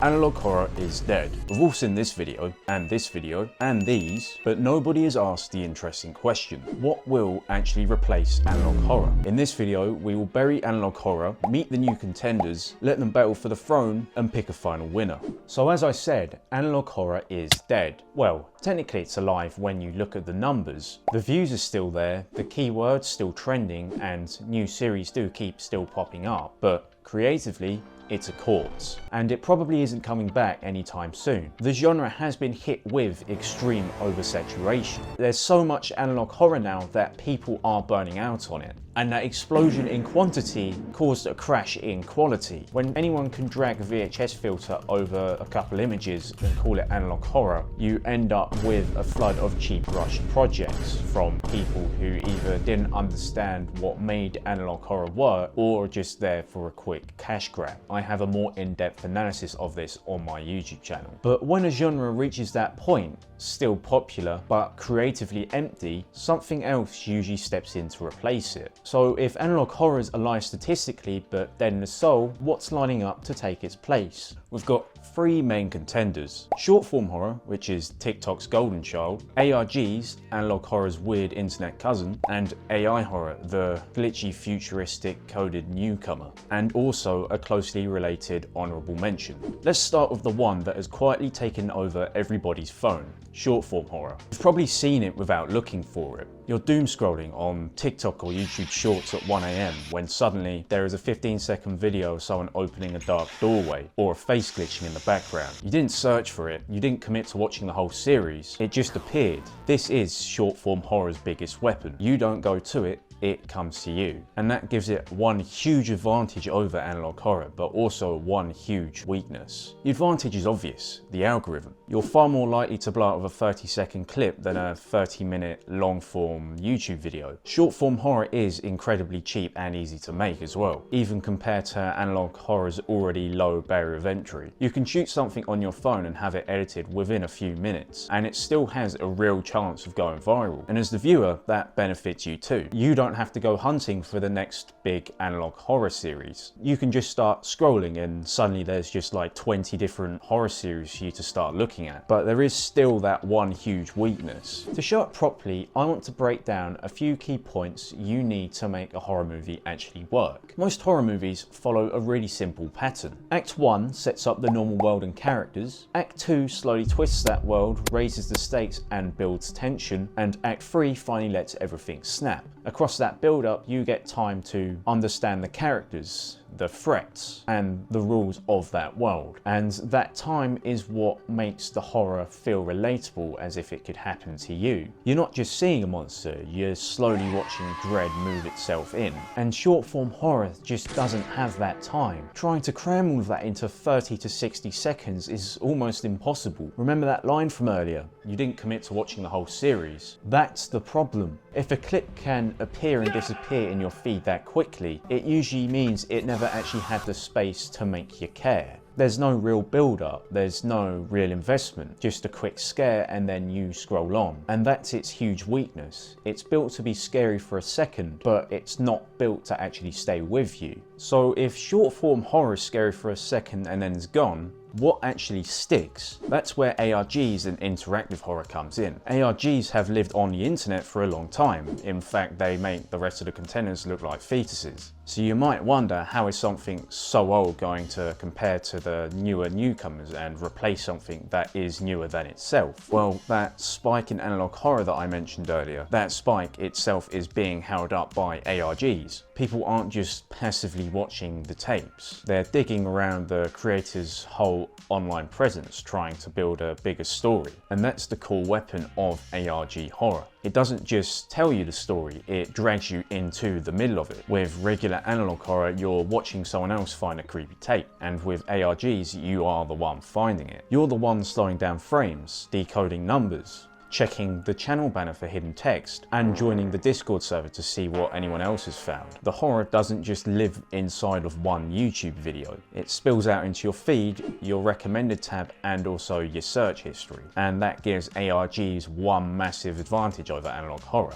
Analog horror is dead. We've all seen this video, and these, but nobody has asked the interesting question. What will actually replace analog horror? In this video, we will bury analog horror, meet the new contenders, let them battle for the throne, and pick a final winner. So as I said, analog horror is dead. Well, technically it's alive when you look at the numbers. The views are still there, the keywords still trending, and new series do keep still popping up, but creatively, it's a corpse, and it probably isn't coming back anytime soon. The genre has been hit with extreme oversaturation. There's so much analog horror now that people are burning out on it. And that explosion in quantity caused a crash in quality. When anyone can drag a VHS filter over a couple images and call it analog horror, you end up with a flood of cheap rushed projects from people who either didn't understand what made analog horror work or just there for a quick cash grab. I have a more in-depth analysis of this on my YouTube channel. But when a genre reaches that point, still popular but creatively empty, something else usually steps in to replace it. So if analog horror is alive statistically but dead in the soul, what's lining up to take its place? We've got three main contenders: short form horror, which is TikTok's golden child, ARGs, analog horror's weird internet cousin, and AI horror, the glitchy futuristic coded newcomer, and also a closely related honourable mention. Let's start with the one that has quietly taken over everybody's phone: short form horror. You've probably seen it without looking for it. You're doom scrolling on TikTok or YouTube Shorts at 1 AM when suddenly there is a 15-second video of someone opening a dark doorway or a face glitching in the background. You didn't search for it, you didn't commit to watching the whole series, it just appeared. This is short form horror's biggest weapon. You don't go to it, it comes to you. And that gives it one huge advantage over analog horror, but also one huge weakness. The advantage is obvious: the algorithm. You're far more likely to blow out with a 30-second clip than a 30-minute long-form YouTube video. Short-form horror is incredibly cheap and easy to make as well, even compared to analog horror's already low barrier of entry. You can shoot something on your phone and have it edited within a few minutes, and it still has a real chance of going viral. And as the viewer, that benefits you too. You don't have to go hunting for the next big analog horror series. You can just start scrolling and suddenly there's just like 20 different horror series for you to start looking at. But there is still that one huge weakness. To show it properly, I want to break down a few key points you need to make a horror movie actually work. Most horror movies follow a really simple pattern. Act 1 sets up the normal world and characters. Act 2 slowly twists that world, raises the stakes and builds tension. And Act 3 finally lets everything snap. Across that build-up, you get time to understand the characters, the threats, and the rules of that world. And that time is what makes the horror feel relatable, as if it could happen to you. You're not just seeing a monster, you're slowly watching dread move itself in. And short-form horror just doesn't have that time. Trying to cram all of that into 30 to 60 seconds is almost impossible. Remember that line from earlier? You didn't commit to watching the whole series. That's the problem. If a clip can appear and disappear in your feed that quickly, it usually means it never actually had the space to make you care. There's no real build-up, there's no real investment, just a quick scare and then you scroll on. And that's its huge weakness. It's built to be scary for a second, but it's not built to actually stay with you. So if short-form horror is scary for a second and then is gone, what actually sticks? That's where ARGs and interactive horror comes in. ARGs have lived on the internet for a long time. In fact, they make the rest of the contenders look like fetuses. So you might wonder, how is something so old going to compare to the newer newcomers and replace something that is newer than itself? Well, that spike in analog horror that I mentioned earlier, that spike itself is being held up by ARGs. People aren't just passively watching the tapes. They're digging around the creator's whole online presence, trying to build a bigger story. And that's the core weapon of ARG horror. It doesn't just tell you the story, it drags you into the middle of it. With regular analog horror, you're watching someone else find a creepy tape. And with ARGs, you are the one finding it. You're the one slowing down frames, decoding numbers, checking the channel banner for hidden text, and joining the Discord server to see what anyone else has found. The horror doesn't just live inside of one YouTube video. It spills out into your feed, your recommended tab, and also your search history. And that gives ARGs one massive advantage over analog horror,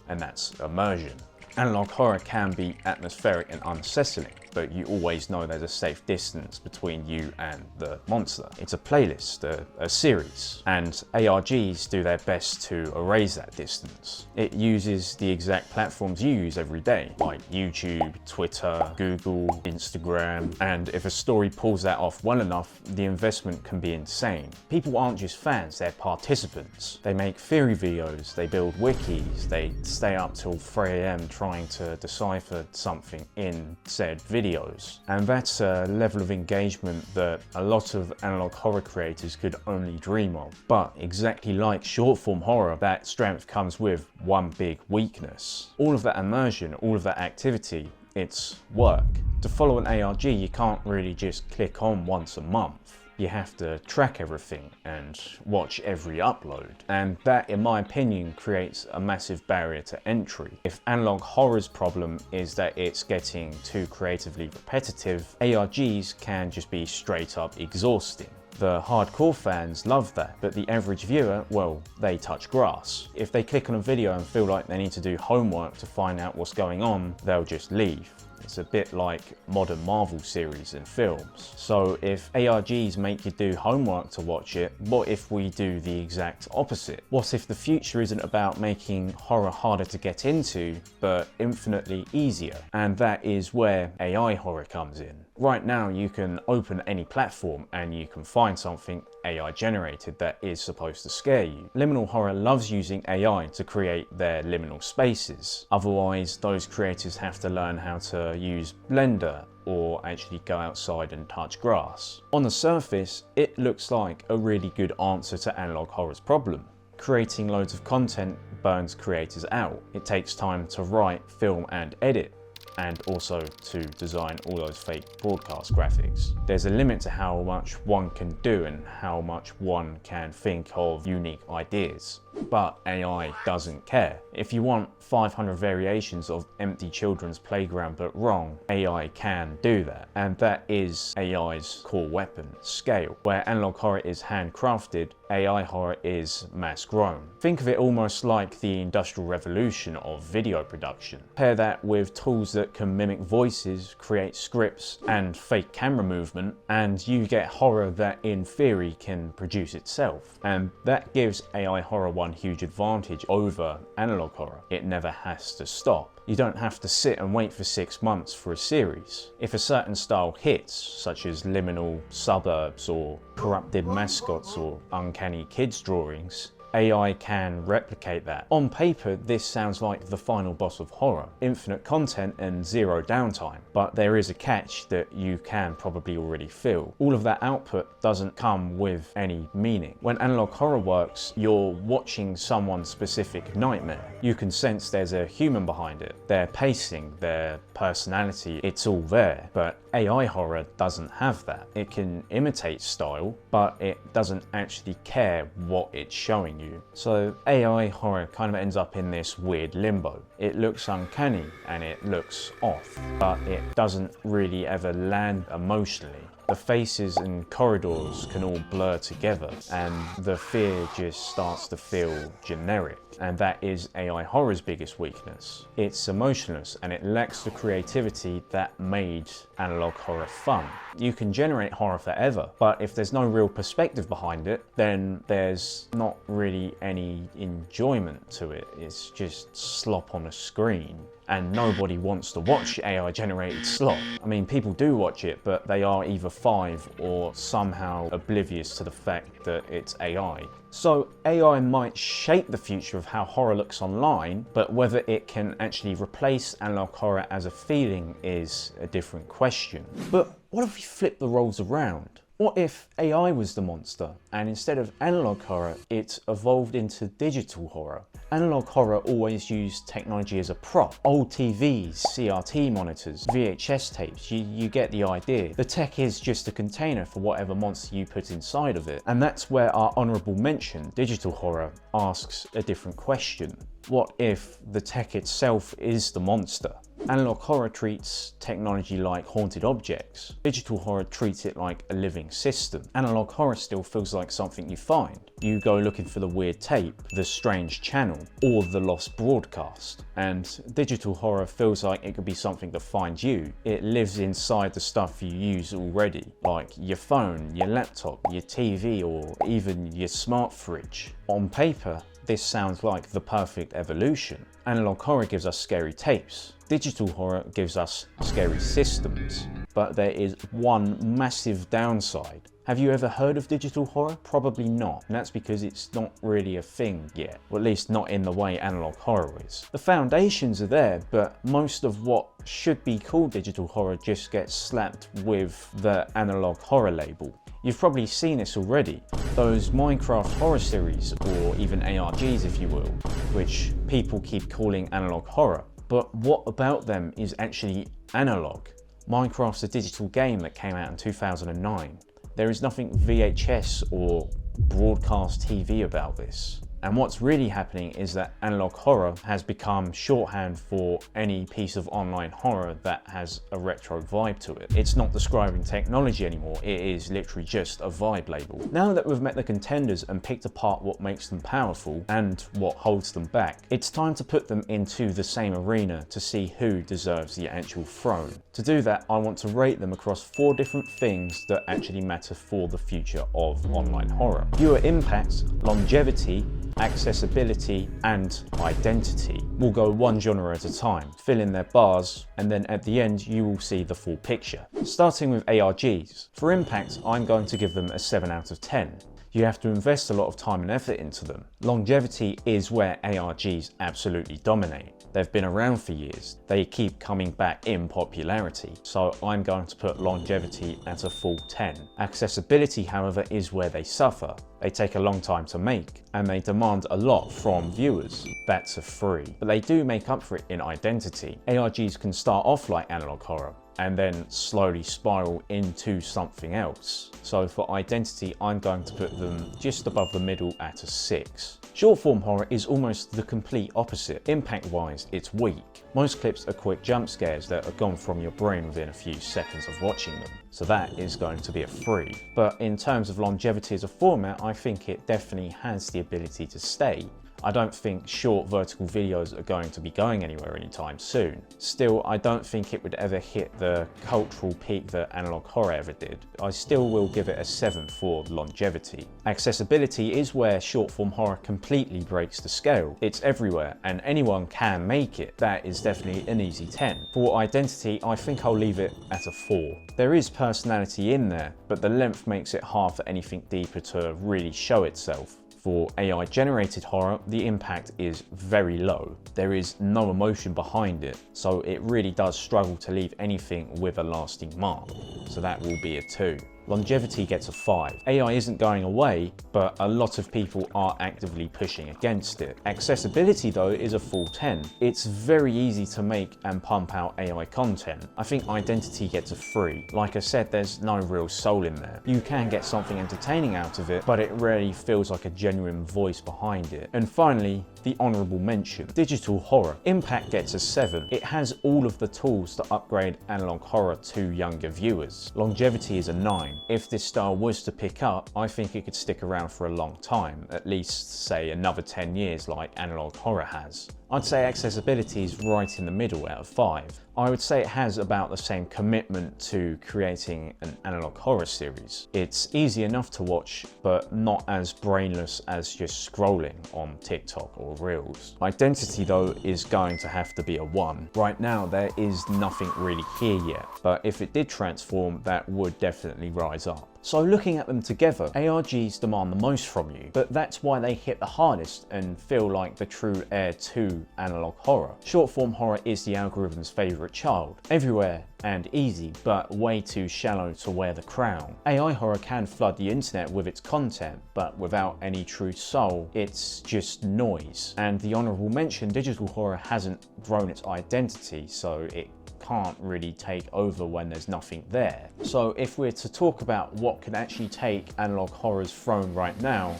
and that's immersion. Analog horror can be atmospheric and unsettling. but you always know there's a safe distance between you and the monster. It's a playlist, a series, and ARGs do their best to erase that distance. It uses the exact platforms you use every day, like YouTube, Twitter, Google, Instagram, and if a story pulls that off well enough, the investment can be insane. People aren't just fans, they're participants. They make theory videos, they build wikis, they stay up till 3 AM trying to decipher something in said videos. And that's a level of engagement that a lot of analog horror creators could only dream of. But exactly like short form horror, that strength comes with one big weakness. All of that immersion, all of that activity, it's work. To follow an ARG, you can't really just click on once a month. You have to track everything and watch every upload. And that, in my opinion, creates a massive barrier to entry. If analog horror's problem is that it's getting too creatively repetitive, ARGs can just be straight up exhausting. The hardcore fans love that, but the average viewer, well, they touch grass. If they click on a video and feel like they need to do homework to find out what's going on, they'll just leave. It's a bit like modern Marvel series and films. So if ARGs make you do homework to watch it, what if we do the exact opposite? What if the future isn't about making horror harder to get into, but infinitely easier? And that is where AI horror comes in. Right now you can open any platform and you can find something AI generated that is supposed to scare you. Liminal horror loves using AI to create their liminal spaces. Otherwise, those creators have to learn how to use Blender or actually go outside and touch grass. On the surface, it looks like a really good answer to analog horror's problem. Creating loads of content burns creators out. It takes time to write, film and edit, and also to design all those fake broadcast graphics. There's a limit to how much one can do and how much one can think of unique ideas. But AI doesn't care. If you want 500 variations of empty children's playground but wrong, AI can do that. And that is AI's core weapon, scale. Where analog horror is handcrafted, AI horror is mass grown. Think of it almost like the Industrial Revolution of video production. Pair that with tools that can mimic voices, create scripts and fake camera movement, and you get horror that in theory can produce itself. And that gives AI horror one huge advantage over analog horror. It never has to stop. You don't have to sit and wait for 6 months for a series. If a certain style hits, such as liminal suburbs or corrupted mascots or uncanny kids drawings, AI can replicate that. On paper, this sounds like the final boss of horror. Infinite content and zero downtime. But there is a catch that you can probably already feel. All of that output doesn't come with any meaning. When analog horror works, you're watching someone's specific nightmare. You can sense there's a human behind it. Their pacing, their personality, it's all there. But AI horror doesn't have that. It can imitate style, but it doesn't actually care what it's showing you. So AI horror kind of ends up in this weird limbo. It looks uncanny and it looks off, but it doesn't really ever land emotionally. The faces and corridors can all blur together and the fear just starts to feel generic. And that is AI horror's biggest weakness. It's emotionless and it lacks the creativity that made analog horror fun. You can generate horror forever, but if there's no real perspective behind it, then there's not really any enjoyment to it. It's just slop on a screen. And nobody wants to watch AI generated slop. I mean, people do watch it, but they are either 5 or somehow oblivious to the fact that it's AI. So AI might shape the future of how horror looks online, but whether it can actually replace analog horror as a feeling is a different question. But what if we flip the roles around? What if AI was the monster and instead of analog horror, it evolved into digital horror? Analog horror always used technology as a prop. Old TVs, CRT monitors, VHS tapes, you get the idea. The tech is just a container for whatever monster you put inside of it. And that's where our honourable mention, digital horror, asks a different question. What if the tech itself is the monster? Analog horror treats technology like haunted objects. Digital horror treats it like a living system. Analog horror still feels like something you find. You go looking for the weird tape, the strange channel, or the lost broadcast. And digital horror feels like it could be something that finds you. It lives inside the stuff you use already, like your phone, your laptop, your TV, or even your smart fridge. On paper, this sounds like the perfect evolution. Analog horror gives us scary tapes. Digital horror gives us scary systems. But there is one massive downside. Have you ever heard of digital horror? Probably not, and that's because it's not really a thing yet, or at least not in the way analog horror is. The foundations are there, but most of what should be called digital horror just gets slapped with the analog horror label. You've probably seen this already. Those Minecraft horror series, or even ARGs if you will, which people keep calling analog horror. But what about them is actually analog? Minecraft's a digital game that came out in 2009. There is nothing VHS or broadcast TV about this. And what's really happening is that analog horror has become shorthand for any piece of online horror that has a retro vibe to it. It's not describing technology anymore, it is literally just a vibe label. Now that we've met the contenders and picked apart what makes them powerful and what holds them back, it's time to put them into the same arena to see who deserves the actual throne. To do that, I want to rate them across 4 different things that actually matter for the future of online horror. Viewer impact, longevity, accessibility, and identity. We'll go one genre at a time, fill in their bars, and then at the end you will see the full picture. Starting with ARGs. For impact, I'm going to give them a 7 out of 10. You have to invest a lot of time and effort into them. Longevity is where ARGs absolutely dominate. They've been around for years. They keep coming back in popularity. So I'm going to put longevity at a full 10. Accessibility, however, is where they suffer. They take a long time to make, and they demand a lot from viewers. That's a 3. But they do make up for it in identity. ARGs can start off like analog horror, and then slowly spiral into something else. So for identity, I'm going to put them just above the middle at a 6. Short form horror is almost the complete opposite. Impact wise, it's weak. Most clips are quick jump scares that are gone from your brain within a few seconds of watching them. So that is going to be a 3. But in terms of longevity as a format, I think it definitely has the ability to stay. I don't think short vertical videos are going to be going anywhere anytime soon. Still, I don't think it would ever hit the cultural peak that analog horror ever did. I still will give it a 7 for longevity. Accessibility is where short form horror completely breaks the scale. It's everywhere and anyone can make it. That is definitely an easy 10. For identity, I think I'll leave it at a 4. There is personality in there, but the length makes it hard for anything deeper to really show itself. For AI generated horror, the impact is very low. There is no emotion behind it, so it really does struggle to leave anything with a lasting mark. So that will be a 2. Longevity gets a 5. AI isn't going away, but a lot of people are actively pushing against it. Accessibility though is a full 10. It's very easy to make and pump out AI content. I think identity gets a 3. Like I said, there's no real soul in there. You can get something entertaining out of it, but it rarely feels like a genuine voice behind it. And finally, the honourable mention, digital horror. Impact gets a 7. It has all of the tools to upgrade analog horror to younger viewers. Longevity is a 9. If this style was to pick up, I think it could stick around for a long time, at least say another 10 years like analog horror has. I'd say accessibility is right in the middle out of 5. I would say it has about the same commitment to creating an analog horror series. It's easy enough to watch, but not as brainless as just scrolling on TikTok or Reels. Identity though is going to have to be a 1. Right now there is nothing really here yet, but if it did transform, that would definitely rise up. So looking at them together, ARGs demand the most from you, but that's why they hit the hardest and feel like the true heir to analog horror. Short form horror is the algorithm's favourite child, everywhere and easy, but way too shallow to wear the crown. AI horror can flood the internet with its content, but without any true soul, it's just noise. And the honourable mention, digital horror hasn't grown its identity, so it can't really take over when there's nothing there. So if we're to talk about what could actually take analog horror's throne right now,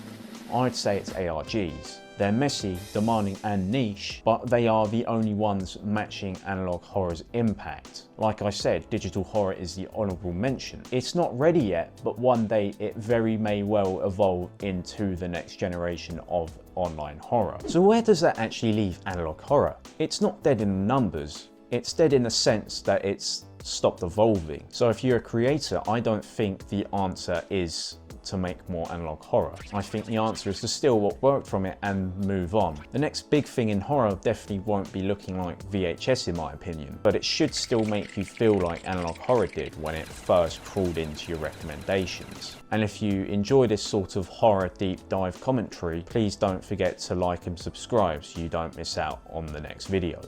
I'd say it's ARGs. They're messy, demanding and niche, but they are the only ones matching analog horror's impact. Like I said, digital horror is the honourable mention. It's not ready yet, but one day it very may well evolve into the next generation of online horror. So where does that actually leave analog horror? It's not dead in numbers. It's dead in the sense that it's stopped evolving. So if you're a creator, I don't think the answer is to make more analog horror. I think the answer is to steal what worked from it and move on. The next big thing in horror definitely won't be looking like VHS in my opinion, but it should still make you feel like analog horror did when it first crawled into your recommendations. And if you enjoy this sort of horror deep dive commentary, please don't forget to like and subscribe so you don't miss out on the next video.